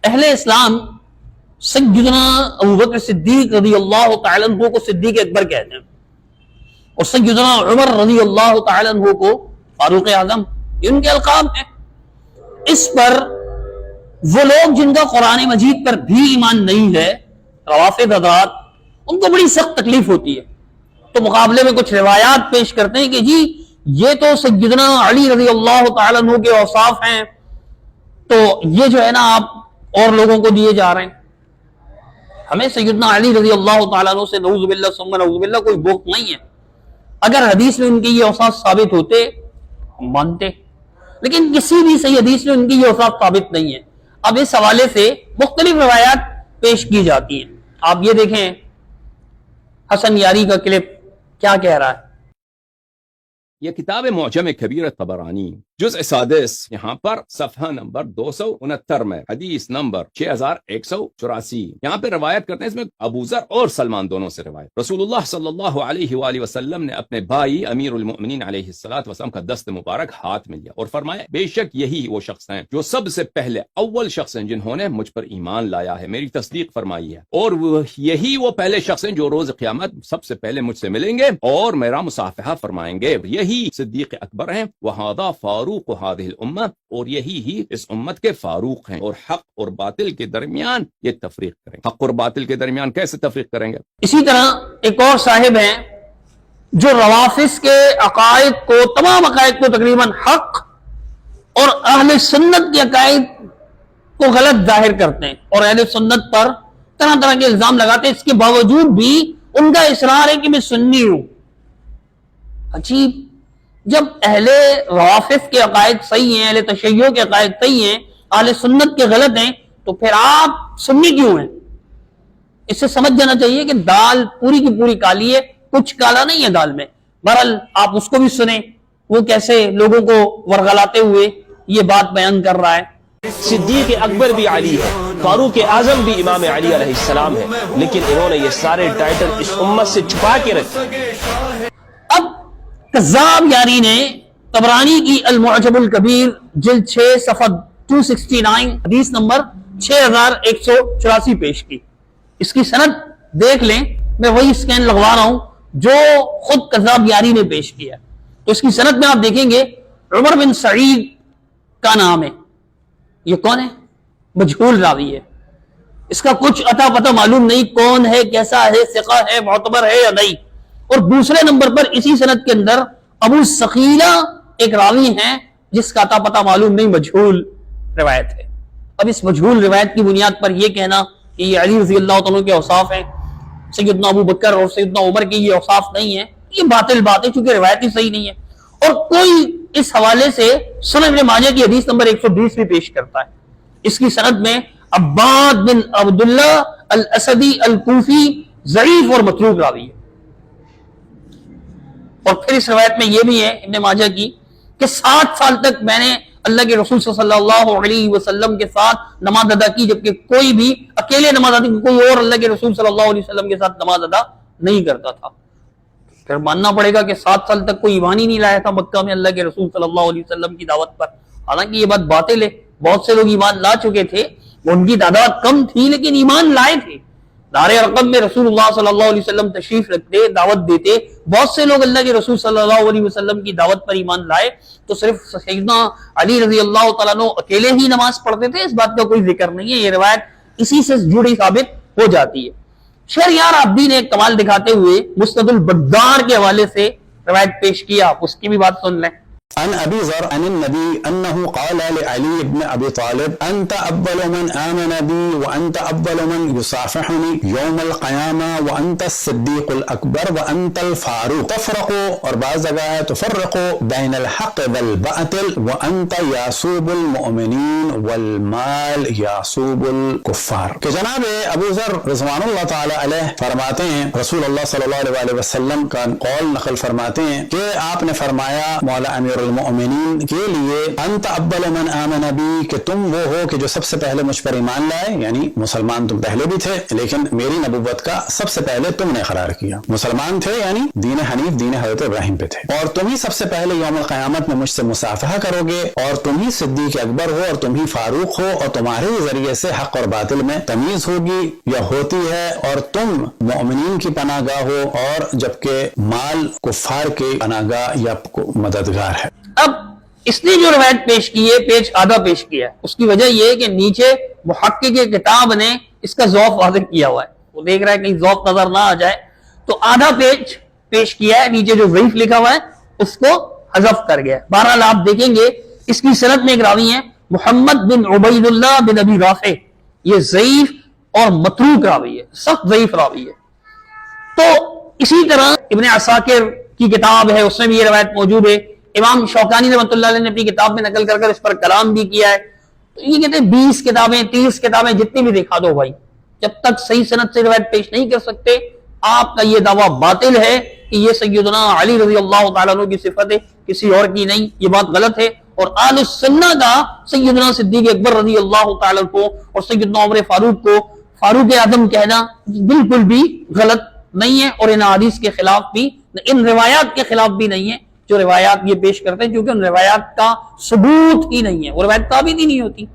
اہل اسلام سیدنا ابوبکر صدیق رضی اللہ تعالیٰ عنہ کو صدیق اکبر کہتے ہیں اور سیدنا عمر رضی اللہ تعالیٰ عنہ کو فاروق اعظم، یہ ان کے القاب ہیں۔ اس پر وہ لوگ جن کا قرآن مجید پر بھی ایمان نہیں ہے، روافض حضرات، ان کو بڑی سخت تکلیف ہوتی ہے، تو مقابلے میں کچھ روایات پیش کرتے ہیں کہ جی یہ تو سیدنا علی رضی اللہ تعالیٰ عنہ کے اوصاف ہیں، تو یہ جو ہے نا آپ اور لوگوں کو دیے جا رہے ہیں۔ ہمیں سیدنا علی رضی اللہ تعالیٰ عنہ سے نعوذ باللہ ثم نعوذ باللہ کوئی بغض نہیں ہے، اگر حدیث میں ان کے یہ اوصاف ثابت ہوتے ہم مانتے، لیکن کسی بھی صحیح حدیث میں ان کی یہ اوصاف ثابت نہیں ہے۔ اب اس حوالے سے مختلف روایات پیش کی جاتی ہیں، آپ یہ دیکھیں حسن یاری کا کلپ کیا کہہ رہا ہے۔ یہ کتاب معجم کبیر طبرانی جزء سادس، یہاں پر صفحہ نمبر 269 میں حدیث نمبر 6184 یہاں پہ روایت کرتے ہیں، اس میں ابو ذر اور سلمان دونوں سے روایت۔ رسول اللہ صلی اللہ علیہ وآلہ وسلم نے اپنے بھائی امیر المؤمنین علیہ السلام کا دست مبارک ہاتھ میں لیا اور فرمایا بے شک یہی وہ شخص ہیں جو سب سے پہلے اول شخص ہیں جنہوں نے مجھ پر ایمان لایا ہے، میری تصدیق فرمائی ہے، اور یہی وہ پہلے شخص ہیں جو روز قیامت سب سے پہلے مجھ سے ملیں گے اور میرا مصافحہ فرمائیں گے، یہی صدیق اکبر ہیں، وہذا فاروق هذه الامہ، اور یہی ہی اس امت کے فاروق ہیں، اور حق اور باطل کے درمیان یہ تفریق کریں۔ حق اور باطل کے درمیان کیسے تفریق کریں گے؟ اسی طرح ایک اور صاحب ہیں جو روافض کے عقائد کو، تمام عقائد کو تقریباً حق اور اہل سنت کے عقائد کو غلط ظاہر کرتے ہیں اور اہل سنت پر طرح طرح کے الزام لگاتے ہیں، اس کے باوجود بھی ان کا اصرار ہے کہ میں سنی ہوں۔ عجیب، جب اہل روافض کے عقائد صحیح ہیں، اہل تشیع کے عقائد صحیح ہیں، اہل سنت کے غلط ہیں، تو پھر آپ سنی کیوں ہیں؟ اس سے سمجھ جانا چاہیے کہ دال پوری کی پوری کالی ہے، کچھ کالا نہیں ہے دال میں۔ بہرحال آپ اس کو بھی سنیں، وہ کیسے لوگوں کو ورغلاتے ہوئے یہ بات بیان کر رہا ہے۔ صدیق اکبر بھی علی ہے، فاروق اعظم بھی امام علی علیہ السلام ہے، لیکن انہوں نے یہ سارے ٹائٹل اس امت سے چھپا کے رکھے۔ اب کذاب یاری نے طبرانی کی المعجم الکبیر جلد 6 صفحہ 269 حدیث نمبر 6184 پیش کی۔ اس کی سند دیکھ لیں، میں وہی سکین لگوا رہا ہوں جو خود کذاب یاری نے پیش کیا، تو اس کی سند میں آپ دیکھیں گے عمر بن سعید کا نام ہے، یہ کون ہے؟ مجہول راوی ہے، اس کا کچھ اتا پتہ معلوم نہیں، کون ہے، کیسا ہے، ثقہ ہے، معتبر ہے یا نہیں۔ اور دوسرے نمبر پر اسی سند کے اندر ابو ثقیلہ ایک راوی ہیں جس کا اتا پتہ معلوم نہیں، مجہول روایت ہے۔ اب اس مجہول روایت کی بنیاد پر یہ کہنا کہ یہ علی رضی اللہ عنہ کے اوصاف ہیں، سیدنا ابو بکر اور سیدنا عمر کے یہ اوصاف نہیں ہیں، یہ باطل بات ہے چونکہ روایت ہی صحیح نہیں ہے۔ اور کوئی اس حوالے سے سنن ابن ماجہ کی حدیث نمبر 120 بھی پیش کرتا ہے، اس کی سند میں عباد بن عبداللہ الاسدی الکوفی ضعیف اور متروک راوی ہے۔ اور پھر اس روایت میں یہ بھی ہے ابن ماجہ کی کہ 7 سال تک میں نے اللہ کے رسول صلی اللہ علیہ وسلم کے ساتھ نماز ادا کی، جبکہ کوئی بھی اکیلے نماز ادا کی، کوئی اور اللہ کے رسول صلی اللہ علیہ وسلم کے ساتھ نماز ادا نہیں کرتا تھا۔ پھر ماننا پڑے گا کہ 7 سال تک کوئی ایمان ہی نہیں لایا تھا مکہ میں اللہ کے رسول صلی اللہ علیہ وسلم کی دعوت پر۔ حالانکہ یہ بات باطل ہے، بہت سے لوگ ایمان لا چکے تھے، ان کی تعداد کم تھی لیکن ایمان لائے تھے۔ دار ارقم میں رسول اللہ صلی اللہ علیہ وسلم تشریف رکھتے، دعوت دیتے، بہت سے لوگ اللہ کے رسول صلی اللہ علیہ وسلم کی دعوت پر ایمان لائے، تو صرف سیدنا علی رضی اللہ تعالیٰ عنہ اکیلے ہی نماز پڑھتے تھے، اس بات کا کوئی ذکر نہیں ہے۔ یہ روایت اسی سے جڑی ثابت ہو جاتی ہے۔ شہریار عابدین نے ایک کمال دکھاتے ہوئے مسند البدار کے حوالے سے روایت پیش کیا، آپ اس کی بھی بات سن لیں۔ عن ابي ذر عن النبي انه قال لعلي بن ابي طالب انت اول من امن بي وانت اول من يصافحني يوم القيامه وانت الصديق الاكبر وانت الفاروق تفرق، اور بعض جگہ تفرق بين الحق والباطل وانت يعصوب المؤمنين والمال يعصوب الكفار۔ کہ جناب ابو ذر رضوان اللہ تعالی علیہ فرماتے ہیں، رسول اللہ صلی اللہ علیہ وسلم کا قول نقل فرماتے ہیں کہ آپ نے فرمایا، مولا امیر المؤمنین کے لیے انت اول من آمن بی کہ تم وہ ہو کہ جو سب سے پہلے مجھ پر ایمان لائے، یعنی مسلمان تم پہلے بھی تھے لیکن میری نبوت کا سب سے پہلے تم نے اقرار کیا، مسلمان تھے یعنی دین حنیف دین حضرت ابراہیم پہ تھے، اور تم ہی سب سے پہلے یوم القیامت میں مجھ سے مصافحہ کرو گے، اور تم ہی صدیق اکبر ہو اور تم ہی فاروق ہو، اور تمہارے ہی ذریعے سے حق اور باطل میں تمیز ہوگی یا ہوتی ہے، اور تم مومنین کی پناہ گاہ ہو، اور جبکہ مال کفار کے پناہ گاہ یا مددگار ہے۔ اب اس نے جو روایت پیش کی ہے پیج آدھا پیش کیا ہے، اس کی وجہ یہ ہے کہ نیچے محقق کتاب نے اس کا ذوق واضح کیا ہوا ہے، وہ دیکھ رہا ہے کہیں ذوق نظر نہ آ جائے، تو آدھا پیج پیش کیا ہے، نیچے جو ضعیف لکھا ہوا ہے اس کو حذف کر گیا ہے۔ بہرحال آپ دیکھیں گے اس کی سند میں ایک راوی ہے محمد بن عبید اللہ بن ابی رافع، یہ ضعیف اور متروک راوی ہے، سخت ضعیف راوی ہے۔ تو اسی طرح ابن عساکر کی کتاب ہے، اس میں بھی یہ روایت موجود ہے، امام شوکانی رحمۃ اللہ علیہ نے اپنی کتاب میں نقل کر اس پر کلام بھی کیا ہے۔ تو یہ کہتے ہیں 20 کتابیں 30 کتابیں جتنی بھی دکھا دو بھائی، جب تک صحیح سند سے روایت پیش نہیں کر سکتے آپ کا یہ دعویٰ باطل ہے کہ یہ سیدنا علی رضی اللہ تعالیٰ عنہ کی صفت ہے، کسی اور کی نہیں، یہ بات غلط ہے۔ اور اہل السنہ کا سیدنا صدیق اکبر رضی اللہ تعالیٰ عنہ اور سیدنا عمر فاروق کو فاروق اعظم کہنا بالکل بھی غلط نہیں ہے، اور ان حدیث کے خلاف بھی، ان روایات کے خلاف بھی نہیں ہے جو روایات یہ پیش کرتے ہیں، کیونکہ ان روایات کا ثبوت ہی نہیں ہے، وہ روایت ثابت ہی نہیں ہوتی۔